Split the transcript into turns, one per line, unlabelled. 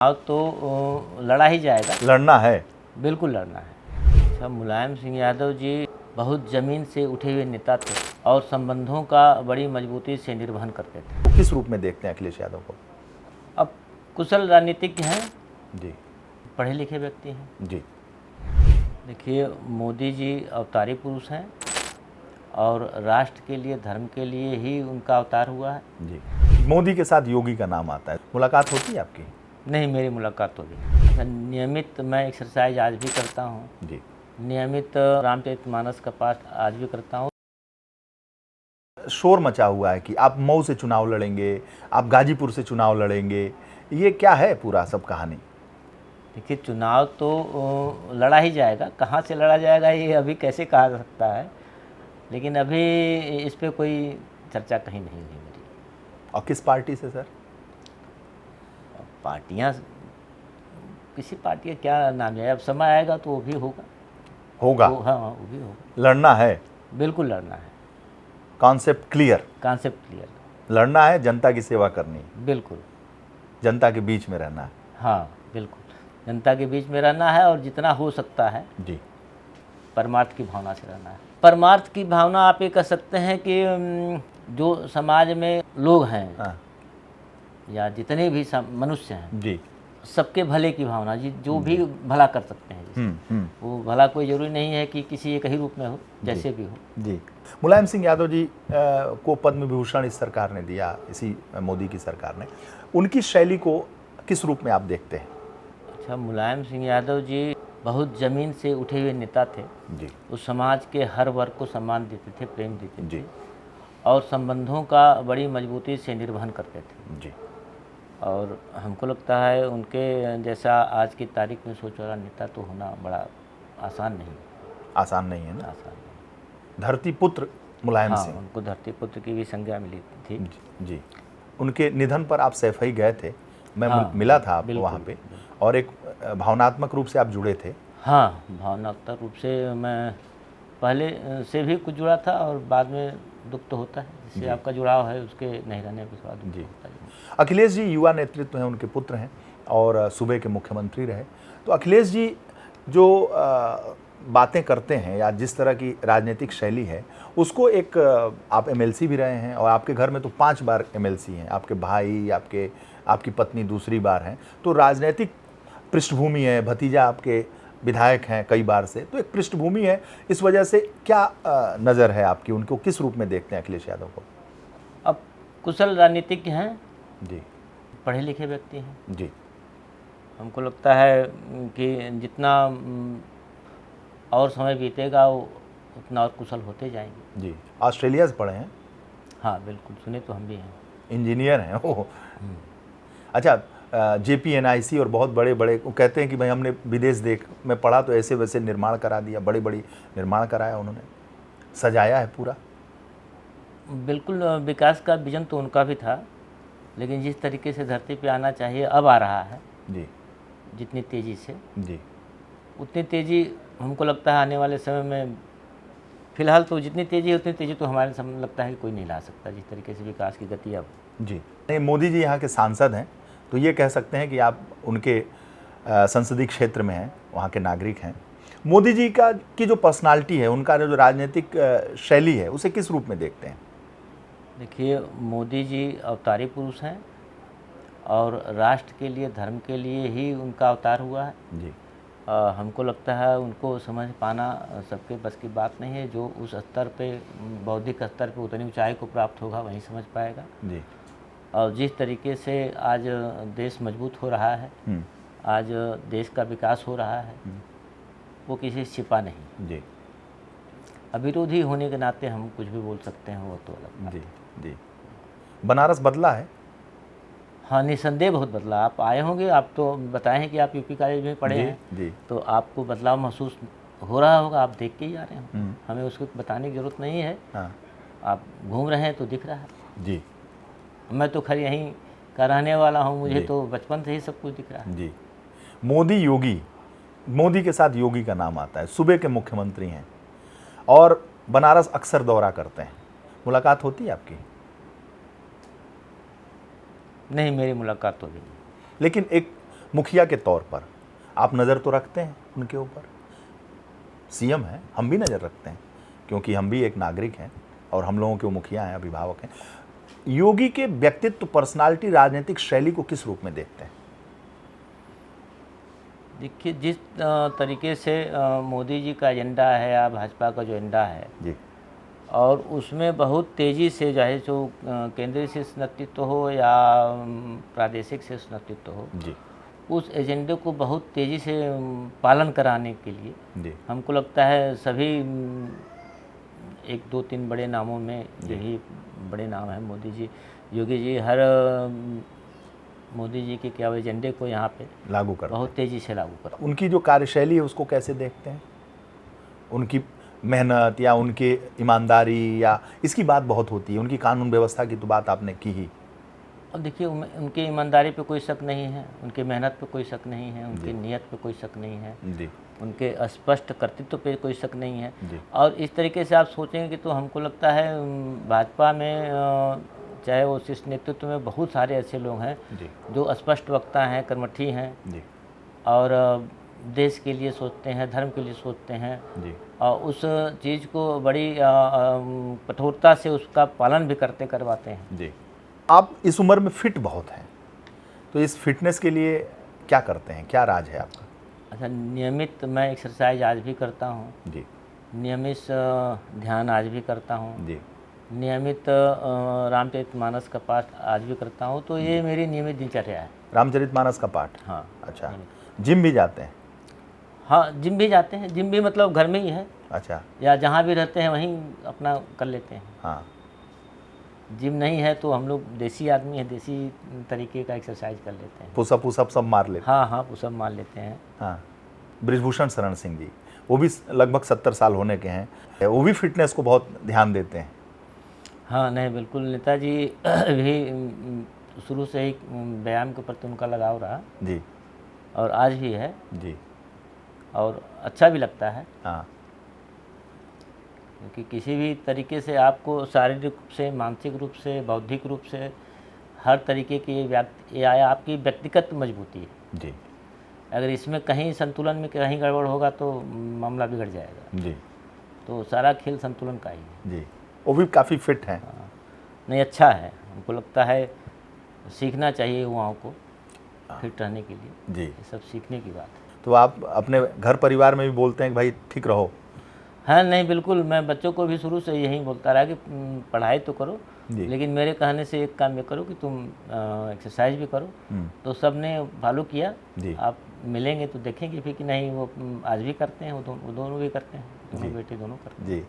अब तो लड़ा ही जाएगा।
लड़ना है,
बिल्कुल लड़ना है। अच्छा, मुलायम सिंह यादव जी बहुत ज़मीन से उठे हुए नेता थे और संबंधों का बड़ी मजबूती से निर्वहन करते थे।
तो किस रूप में देखते हैं अखिलेश यादव को?
अब कुशल राजनीतिज्ञ हैं,
जी
पढ़े लिखे व्यक्ति हैं।
जी
देखिए, मोदी जी अवतारी पुरुष हैं और राष्ट्र के लिए, धर्म के लिए ही उनका अवतार हुआ है।
जी। मोदी के साथ योगी का नाम आता है, मुलाकात होती है आपकी?
नहीं, मेरी मुलाकात हो गई। नियमित मैं एक्सरसाइज आज भी करता हूँ,
जी।
नियमित रामचरितमानस का पाठ आज भी करता हूँ।
शोर मचा हुआ है कि आप मऊ से चुनाव लड़ेंगे, आप गाजीपुर से चुनाव लड़ेंगे, ये क्या है पूरा सब कहानी?
देखिए, चुनाव तो लड़ा ही जाएगा, कहाँ से लड़ा जाएगा ये अभी कैसे कहा जा सकता है, लेकिन अभी इस पे कोई चर्चा कहीं नहीं हुई मेरी।
और किस पार्टी से सर?
पार्टियाँ, किसी पार्टी का क्या नाम है, अब समय आएगा तो वो भी होगा।
होगा?
हाँ, वो भी होगा।
लड़ना है,
बिल्कुल लड़ना है।
Concept clear?
Concept clear.
लड़ना है, जनता की सेवा करनी है,
बिल्कुल।
जनता के बीच में रहना है।
हाँ, बिल्कुल, जनता के बीच में रहना है और जितना हो सकता है
जी।
परमार्थ की भावना से रहना है। परमार्थ की भावना आप ये कह सकते हैं कि जो समाज में लोग हैं,
हाँ।
या जितने भी मनुष्य हैं,
जी।
सबके भले की भावना, जो भी भला कर सकते हैं जिससे। वो भला कोई ज़रूरी नहीं है कि किसी एक ही रूप में हो, जैसे भी हो।
जी। मुलायम सिंह यादव जी को पद्म विभूषण इस सरकार ने दिया, इसी मोदी की सरकार ने। उनकी शैली को किस रूप में आप देखते हैं?
अच्छा, मुलायम सिंह यादव जी बहुत ज़मीन से उठे हुए नेता थे।
जी
उस समाज के हर वर्ग को सम्मान देते थे, प्रेम देते
जी
थे और संबंधों का बड़ी मजबूती से निर्वहन करते थे।
जी।
और हमको लगता है उनके जैसा आज की तारीख में सोच वाला नेता तो होना बड़ा आसान नहीं।
आसान नहीं है ना?
आसान नहीं।
धरती पुत्र मुलायम
हाँ,
सिंह।
उनको धरती पुत्र की भी संज्ञा मिली थी।
जी। उनके निधन पर आप सैफई गए थे, मैं
हाँ,
मिला था आपको
बिल्कुल,
वहाँ पे, और एक भावनात्मक रूप से आप जुड़े थे।
हाँ, भावनात्मक रूप से मैं पहले से भी कुछ जुड़ा था और बाद में दुख तो होता है, जिससे आपका जुड़ाव है उसके नहीं रहने के बाद दुख होता है।
अखिलेश जी युवा नेतृत्व हैं, उनके पुत्र हैं और सूबे के मुख्यमंत्री रहे। तो अखिलेश जी जो बातें करते हैं या जिस तरह की राजनीतिक शैली है, उसको एक आप एमएलसी भी रहे हैं और आपके घर में तो 5 बार एमएलसी हैं, आपके भाई, आपकी पत्नी दूसरी बार हैं, तो राजनीतिक पृष्ठभूमि है, भतीजा आपके विधायक हैं कई बार से, तो एक पृष्ठभूमि है। इस वजह से क्या नज़र है आपकी, उनको किस रूप में देखते हैं अखिलेश यादव को?
अब कुशल राजनीतिज्ञ हैं,
जी,
पढ़े लिखे व्यक्ति हैं।
जी
हमको लगता है कि जितना और समय बीतेगा वो उतना और कुशल होते जाएंगे।
जी। ऑस्ट्रेलिया से पढ़े हैं?
हाँ, बिल्कुल, सुने तो हम भी हैं।
इंजीनियर हैं वो? अच्छा, JPNIC और बहुत बड़े बड़े, वो कहते हैं कि भाई हमने विदेश में पढ़ा तो ऐसे वैसे निर्माण करा दिया, बड़ी बड़ी निर्माण कराया उन्होंने, सजाया है पूरा।
बिल्कुल, विकास का विजन तो उनका भी था, लेकिन जिस तरीके से धरती पे आना चाहिए अब आ रहा है,
जी
जितनी तेज़ी से,
जी
उतनी तेज़ी हमको लगता है आने वाले समय में, फिलहाल तो जितनी तेज़ी है उतनी तेज़ी तो हमारे समय लगता है कि कोई नहीं ला सकता, जिस तरीके से विकास की गति अब।
जी। नहीं, मोदी जी यहाँ के सांसद हैं, तो ये कह सकते हैं कि आप उनके संसदीय क्षेत्र में हैं, वहाँ के नागरिक हैं। मोदी जी की जो पर्सनालिटी है, उनका जो राजनीतिक शैली है, उसे किस रूप में देखते हैं?
देखिए, मोदी जी अवतारी पुरुष हैं और राष्ट्र के लिए, धर्म के लिए ही उनका अवतार हुआ है।
जी।
हमको लगता है उनको समझ पाना सबके बस की बात नहीं है। जो उस स्तर पे, बौद्धिक स्तर पे उतनी ऊंचाई को प्राप्त होगा वहीं समझ पाएगा।
जी।
और जिस तरीके से आज देश मजबूत हो रहा है, आज देश का विकास हो रहा है, वो किसी से छिपा नहीं।
जी।
अविरोधी होने के नाते हम कुछ भी बोल सकते हैं, वो तो अलग बात है।
जी। बनारस बदला है?
हाँ, निसंदेह बहुत बदला। आप आए होंगे, आप तो बताए हैं कि आप यूपी कॉलेज में पढ़े हैं,
जी।
तो आपको बदलाव महसूस हो रहा होगा, आप देख के ही आ रहे हैं। हमें उसको बताने की ज़रूरत नहीं है।
हाँ।
आप घूम रहे हैं तो दिख रहा है।
जी।
मैं तो खैर यहीं का रहने वाला हूँ, मुझे तो बचपन से ही सब कुछ दिख रहा है।
जी। मोदी के साथ योगी का नाम आता है, सूबे के मुख्यमंत्री हैं और बनारस अक्सर दौरा करते हैं, मुलाकात होती है आपकी?
नहीं, मेरी मुलाकात तो भी नहीं।
लेकिन एक मुखिया के तौर पर आप नज़र तो रखते हैं उनके ऊपर? सीएम हैं, हम भी नज़र रखते हैं क्योंकि हम भी एक नागरिक हैं और हम लोगों के वो मुखिया हैं, अभिभावक हैं। योगी के व्यक्तित्व, पर्सनालिटी, राजनीतिक शैली को किस रूप में देखते हैं?
देखिए, जिस तरीके से मोदी जी का एजेंडा है या भाजपा का जो एजेंडा है
जी
और उसमें बहुत तेज़ी से चाहे जो केंद्रीय से नेतृत्व हो या प्रादेशिक से नेतृत्व हो,
जी
उस एजेंडे को बहुत तेज़ी से पालन कराने के लिए
जी
हमको लगता है सभी एक दो तीन बड़े नामों में यही बड़े नाम हैं मोदी जी, योगी जी। हर मोदी जी के क्या एजेंडे को यहाँ पे
लागू कर
बहुत तेज़ी से लागू कर।
उनकी जो कार्यशैली है उसको कैसे देखते हैं? उनकी मेहनत या उनकी ईमानदारी, या इसकी बात बहुत होती है, उनकी कानून व्यवस्था की तो बात आपने की ही।
अब देखिए, उनकी ईमानदारी पे कोई शक नहीं है, उनकी मेहनत पे कोई शक नहीं है, उनकी नीयत पे कोई शक नहीं है,
जी
उनके स्पष्ट कर्तृत्व पे कोई शक नहीं है।
जी
और इस तरीके से आप सोचेंगे तो हमको लगता है भाजपा में चाहे वो शीर्ष नेतृत्व में बहुत सारे ऐसे लोग हैं
जी
जो स्पष्ट वक्ता हैं, कर्मठी हैं
जी
और देश के लिए सोचते हैं, धर्म के लिए सोचते हैं
जी
और उस चीज़ को बड़ी कठोरता से उसका पालन भी करवाते हैं।
जी। आप इस उम्र में फिट बहुत हैं, तो इस फिटनेस के लिए क्या करते हैं, क्या राज है आपका?
अच्छा, नियमित मैं एक्सरसाइज आज भी करता हूँ,
जी
नियमित ध्यान आज भी करता हूँ,
जी
नियमित रामचरितमानस का पाठ आज भी करता हूँ। तो ये मेरी नियमित दिनचर्या है।
रामचरितमानस का पाठ?
हाँ।
अच्छा। जिम भी जाते हैं?
हाँ, जिम भी जाते हैं। जिम भी मतलब घर में ही है
अच्छा।
या जहाँ भी रहते हैं वहीं अपना कर लेते हैं।
हाँ।
जिम नहीं है तो हम लोग देसी आदमी हैं, देसी तरीके का एक्सरसाइज कर लेते हैं।
पुशअप सब मार लेते हैं?
हाँ हाँ, पुशअप मार लेते हैं।
हाँ। बृजभूषण शरण सिंह जी, वो भी लगभग 70 साल होने के हैं, वो भी फिटनेस को बहुत ध्यान देते हैं।
हाँ, नहीं बिल्कुल, नेताजी भी शुरू से ही व्यायाम के प्रति उनका लगाव रहा
जी
और आज भी है
जी।
और अच्छा भी लगता है।
हाँ।
क्योंकि किसी भी तरीके से आपको शारीरिक रूप से, मानसिक रूप से, बौद्धिक रूप से हर तरीके की आपकी व्यक्तिगत मजबूती है।
जी
अगर इसमें कहीं संतुलन में कहीं गड़बड़ होगा तो मामला बिगड़ जाएगा।
जी
तो सारा खेल संतुलन का ही है।
जी। वो भी काफ़ी फिट हैं।
नहीं, अच्छा है, हमको लगता है सीखना चाहिए युवाओं को फिट रहने के लिए।
जी।
ये सब सीखने की बात है।
तो आप अपने घर परिवार में भी बोलते हैं कि भाई ठीक रहो?
हाँ, नहीं बिल्कुल, मैं बच्चों को भी शुरू से यही बोलता रहा कि पढ़ाई तो करो, लेकिन मेरे कहने से एक काम ये करो कि तुम एक्सरसाइज भी करो। तो सब ने फॉलो किया। आप मिलेंगे तो देखेंगे फिर कि नहीं वो आज भी करते हैं, वो दोनों भी करते हैं, दोनों बेटे दोनों करते हैं।
जी।